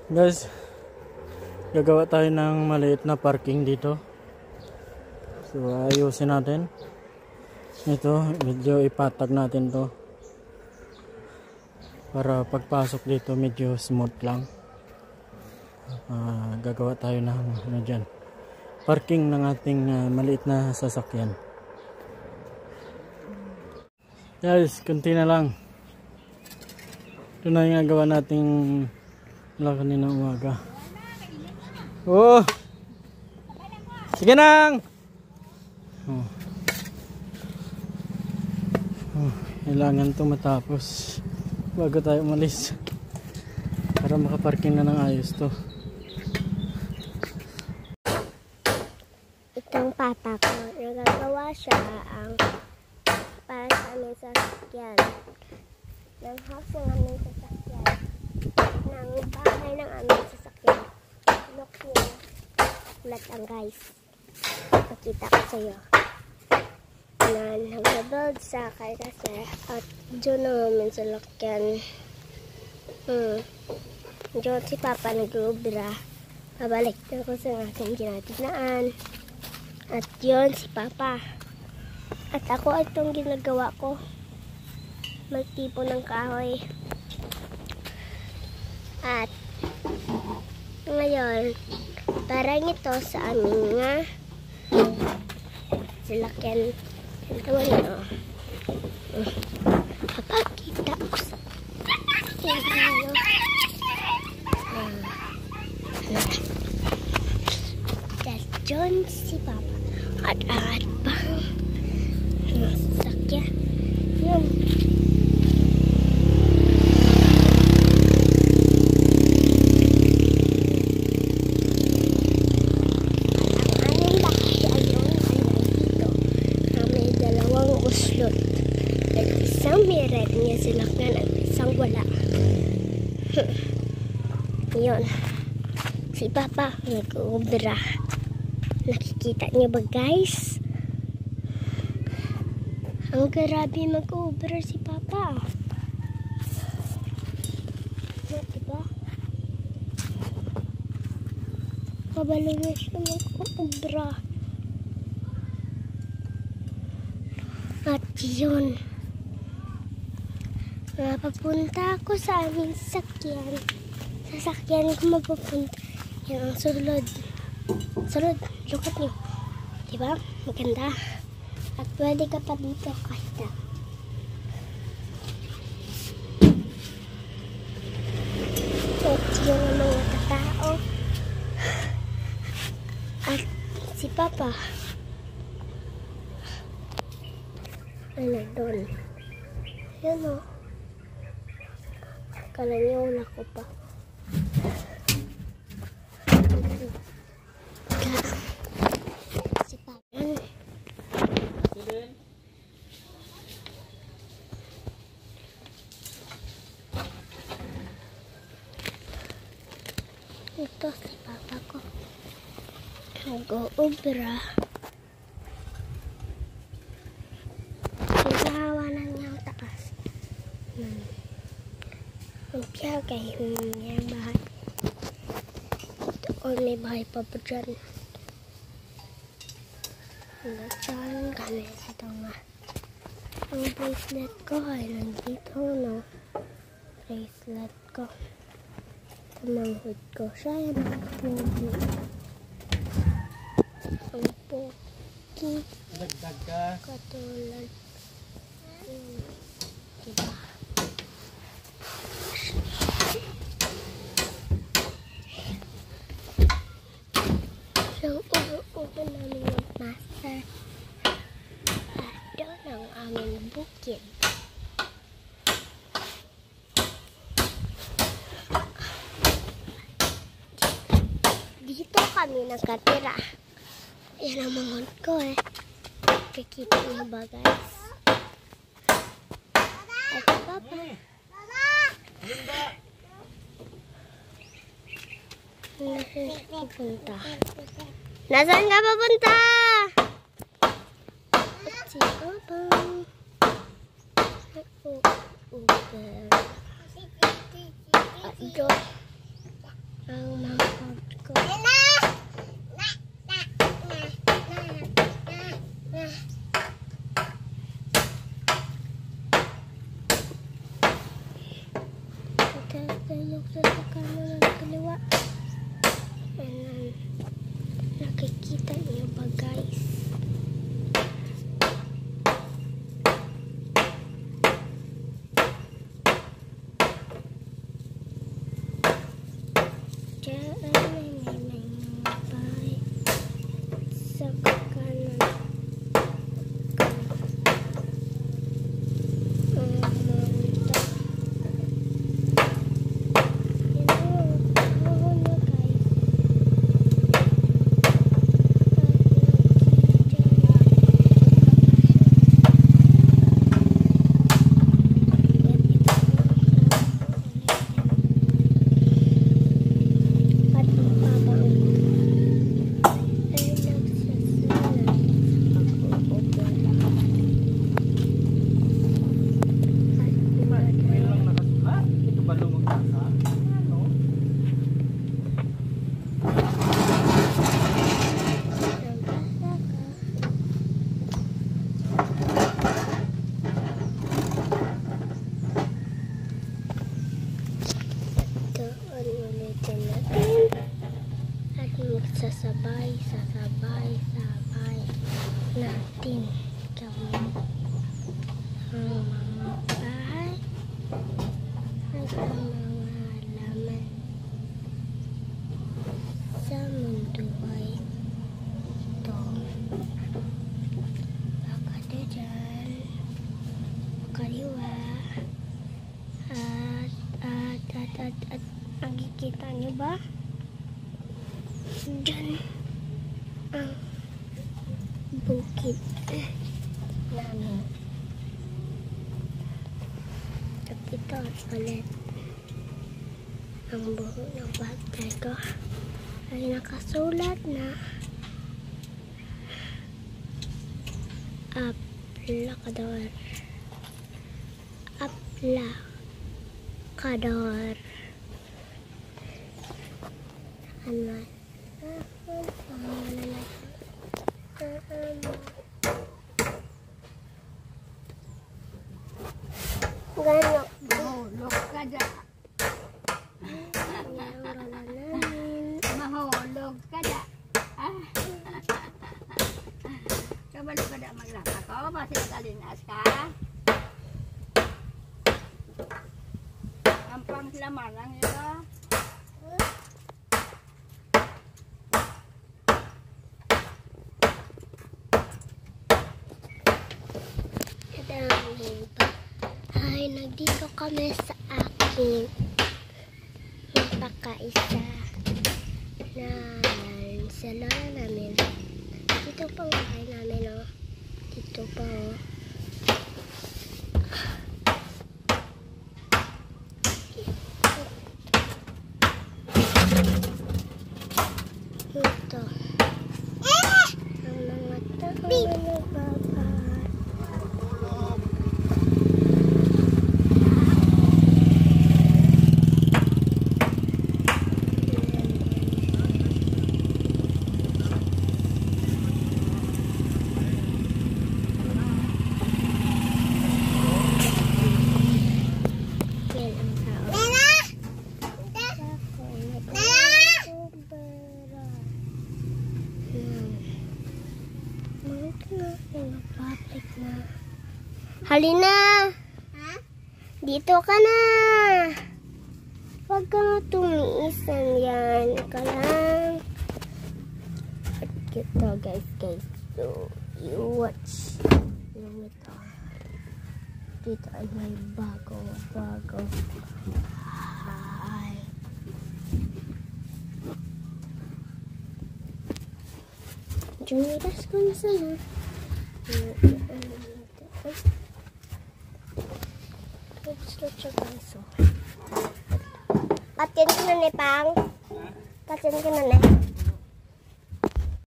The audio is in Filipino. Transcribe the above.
Guys, gagawa tayo ng maliit na parking dito. So ayusin natin. Ito, medyo ipatag natin to para pagpasok dito medyo smooth lang. Gagawa tayo ng ano dyan, parking ng ating maliit na sasakyan. Guys, kunti na lang. Ito na yung gagawa nating mula kanina umaga. Oh! Sige nang! Kailangan ito matapos bago tayo umalis para makaparking na ng ayos to. Itong papa ko, nagagawa siya ang para sa aming sasakyan. Ng house ng aming sasakyan. Ng bahay ng aming sasakyan. Look here. Ulat ang guys. Pakita ko sa iyo. Na nag-build sa kasi at dyan ang aming sasakyan. Dyan si Papa nag-ubra. Pabalik na ko sa aking ginatignaan. At yun si Papa. At ako itong ginagawa ko. Magtipo ng kahoy. At ngayon, parang ito sa aming sasakyan. Ito ano. Papakita ko sa inyo. Diyan si Papa. At pang sasakyan. Yun. At isang may red niya sinakyan at isang wala. Yun. Si Papa nag-ubra. Nakikita niyo ba guys? Ang grabe mag-ubra si Papa. Diba? Kabalo na siya mag-ubra. At yun, papunta ako sa aming sasakyan. Sasakyan ko mapupunta. Yan ang sulod. Sulod, look at nyo. Diba? Maganda. At pwede ka pa dito kahit na. At yun ang mga katao. At si Papa. Ano doon? Yan o. Kala niyo wala ko pa. Si Papa. Ito si Papa ko. Nag-uubra. Magpiya kayo yung bahay. Or may bahay pa po dyan. Dyan kami sa ito nga. Ang bracelet ko ay nandito no. Bracelet ko. Tamanghod ko. Siya yan ang pogi. Ang pogi. Dagdag ka. Katulad. Diba? Ang ulo-ulo namin yung master. At doon ang aming bukid. Dito kami nakatira. Yan ang manghod ko eh. Kakita niyo ba guys? At Papa. Nasaan ka papunta? Nasaan ka papunta? At si Papa. At doon. ang mangkog ko. Tulog sa kanan ng kaliwa. And nakikita niyo ba guys? Diyan ay may bahay sa kanan. Sasabay natin gawin ang mga bahay at ang mga halaman sa mundo ay ito. Baka dyan, kaliwa at nakikita niyo ba? Diyan ang bukid namin. At ito ulit ang buho ng bagay ko ay nakasulat na Aplakador. Aplakador. Ano? Gano'n. Mahulog ka dyan. Mahulog ka dyan. Kabalo ka dyan maglaka ko. Basta nagalinas ka. Ang panglaman lang yun. Ay, nandito kami sa aking magpakaisa na sa lola namin. Dito pa ang bahay namin, oh. Dito pa, oh. Ito. Ang mga tao na baba. Halina! Ha? Dito ka na! Huwag ka na tumiisan yan. Ka lang. At ito guys. So, you watch. Yung ito. Dito ay may bago. Ay. Jumiras ko na sana. Patin ka na ni Pang. Patin ka na ni.